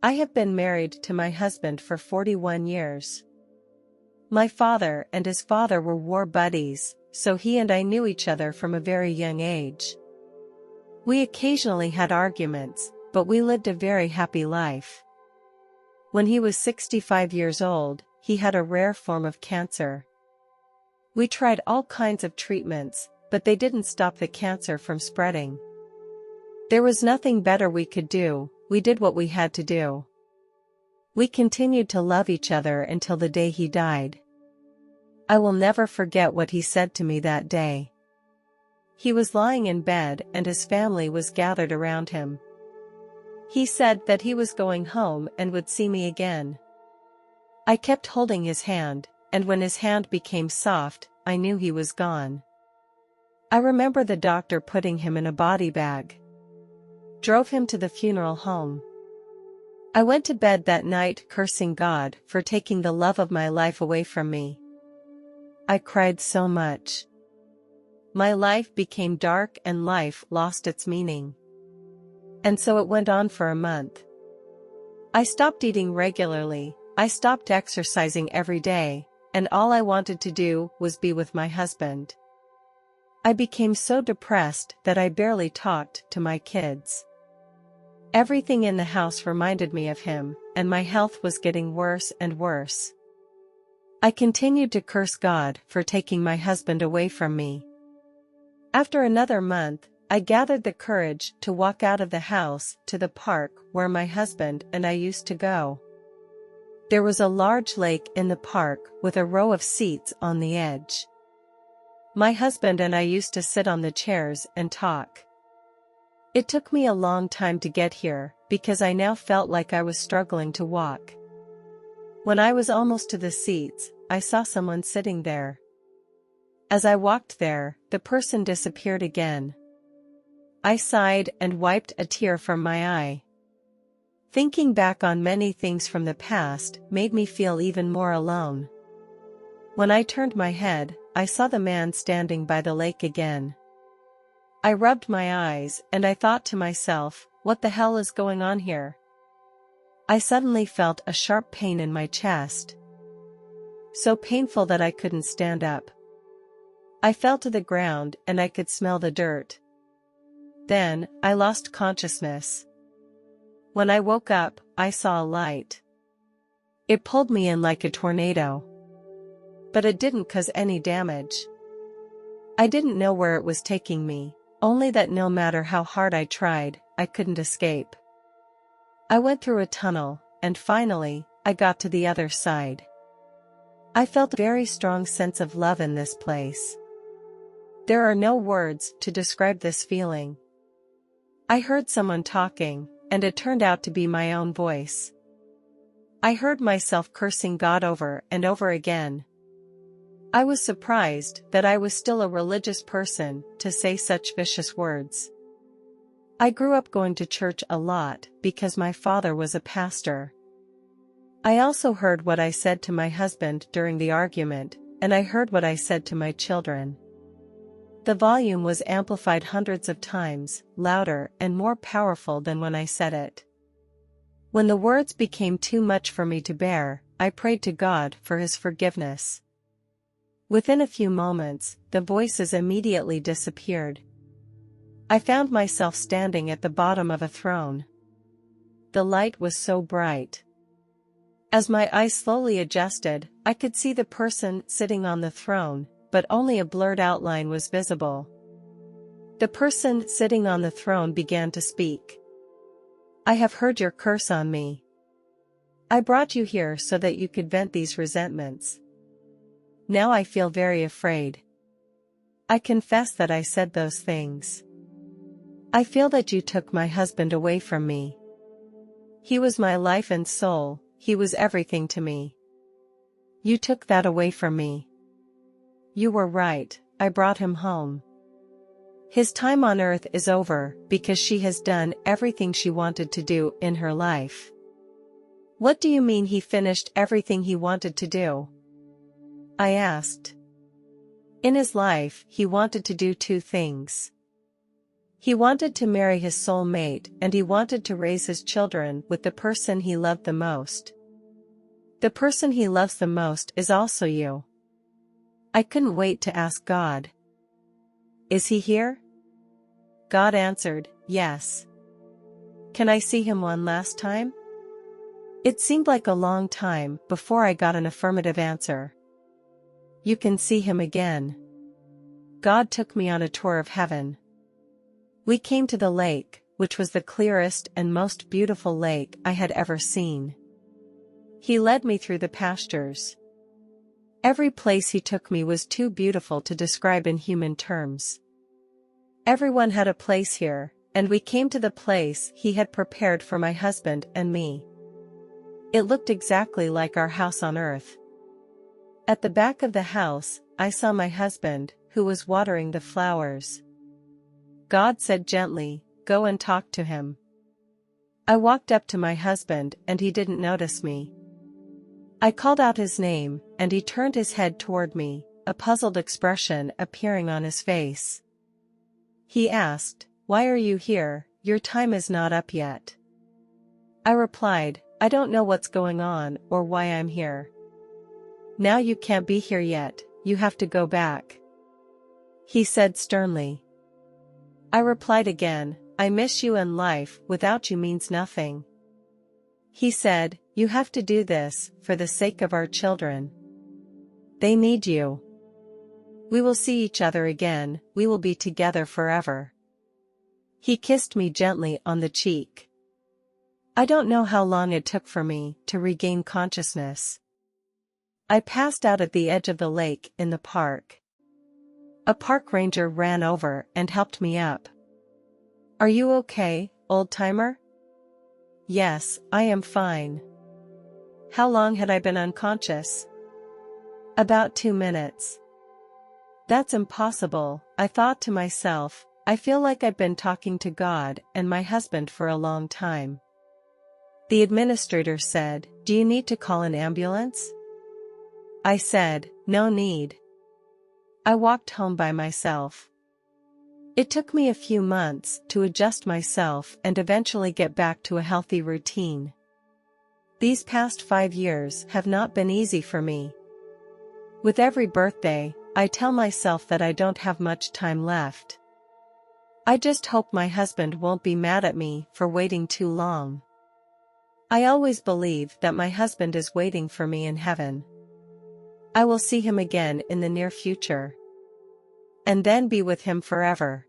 I have been married to my husband for 41 years. My father and his father were war buddies, so he and I knew each other from a very young age. We occasionally had arguments, but we lived a very happy life. When he was 65 years old, he had a rare form of cancer. We tried all kinds of treatments, but they didn't stop the cancer from spreading. There was nothing better we could do. We did what we had to do. We continued to love each other until the day he died. I will never forget what he said to me that day. He was lying in bed and his family was gathered around him. He said that he was going home and would see me again. I kept holding his hand, and when his hand became soft, I knew he was gone. I remember the doctor putting him in a body bag. Drove him to the funeral home. I went to bed that night cursing God for taking the love of my life away from me. I cried so much. My life became dark and life lost its meaning. And so it went on for a month. I stopped eating regularly, I stopped exercising every day, and all I wanted to do was be with my husband. I became so depressed that I barely talked to my kids. Everything in the house reminded me of him, and my health was getting worse and worse. I continued to curse God for taking my husband away from me. After another month, I gathered the courage to walk out of the house to the park where my husband and I used to go. There was a large lake in the park with a row of seats on the edge. My husband and I used to sit on the chairs and talk. It took me a long time to get here, because I now felt like I was struggling to walk. When I was almost to the seats, I saw someone sitting there. As I walked there, the person disappeared again. I sighed and wiped a tear from my eye. Thinking back on many things from the past made me feel even more alone. When I turned my head, I saw the man standing by the lake again. I rubbed my eyes and I thought to myself, what the hell is going on here? I suddenly felt a sharp pain in my chest. So painful that I couldn't stand up. I fell to the ground and I could smell the dirt. Then, I lost consciousness. When I woke up, I saw a light. It pulled me in like a tornado. But it didn't cause any damage. I didn't know where it was taking me, only that no matter how hard I tried, I couldn't escape. I went through a tunnel, and finally, I got to the other side. I felt a very strong sense of love in this place. There are no words to describe this feeling. I heard someone talking, and it turned out to be my own voice. I heard myself cursing God over and over again. I was surprised that I was still a religious person to say such vicious words. I grew up going to church a lot because my father was a pastor. I also heard what I said to my husband during the argument, and I heard what I said to my children. The volume was amplified hundreds of times, louder and more powerful than when I said it. When the words became too much for me to bear, I prayed to God for His forgiveness. Within a few moments, the voices immediately disappeared. I found myself standing at the bottom of a throne. The light was so bright. As my eyes slowly adjusted, I could see the person sitting on the throne, but only a blurred outline was visible. The person sitting on the throne began to speak. I have heard your curse on me. I brought you here so that you could vent these resentments. Now I feel very afraid. I confess that I said those things. I feel that you took my husband away from me. He was my life and soul, he was everything to me. You took that away from me. You were right, I brought him home. His time on earth is over because she has done everything she wanted to do in her life. What do you mean he finished everything he wanted to do? I asked. In his life, he wanted to do two things. He wanted to marry his soul mate and he wanted to raise his children with the person he loved the most. The person he loves the most is also you. I couldn't wait to ask God. Is he here? God answered, yes. Can I see him one last time? It seemed like a long time before I got an affirmative answer. You can see him again. God took me on a tour of heaven. We came to the lake, which was the clearest and most beautiful lake I had ever seen. He led me through the pastures. Every place he took me was too beautiful to describe in human terms. Everyone had a place here, and we came to the place he had prepared for my husband and me. It looked exactly like our house on earth. At the back of the house, I saw my husband, who was watering the flowers. God said gently, "Go and talk to him." I walked up to my husband and he didn't notice me. I called out his name, and he turned his head toward me, a puzzled expression appearing on his face. He asked, "Why are you here? Your time is not up yet." I replied, "I don't know what's going on or why I'm here." "Now you can't be here yet, you have to go back," he said sternly. I replied again, "I miss you and life without you means nothing." He said, "You have to do this, for the sake of our children. They need you. We will see each other again, we will be together forever." He kissed me gently on the cheek. I don't know how long it took for me to regain consciousness. I passed out at the edge of the lake in the park. A park ranger ran over and helped me up. "Are you okay, old-timer?" "Yes, I am fine." How long had I been unconscious? About 2 minutes. That's impossible, I thought to myself. I feel like I've been talking to God and my husband for a long time. The administrator said, "Do you need to call an ambulance?" I said, "No need." I walked home by myself. It took me a few months to adjust myself and eventually get back to a healthy routine. These past 5 years have not been easy for me. With every birthday, I tell myself that I don't have much time left. I just hope my husband won't be mad at me for waiting too long. I always believe that my husband is waiting for me in heaven. I will see him again in the near future. And then be with him forever.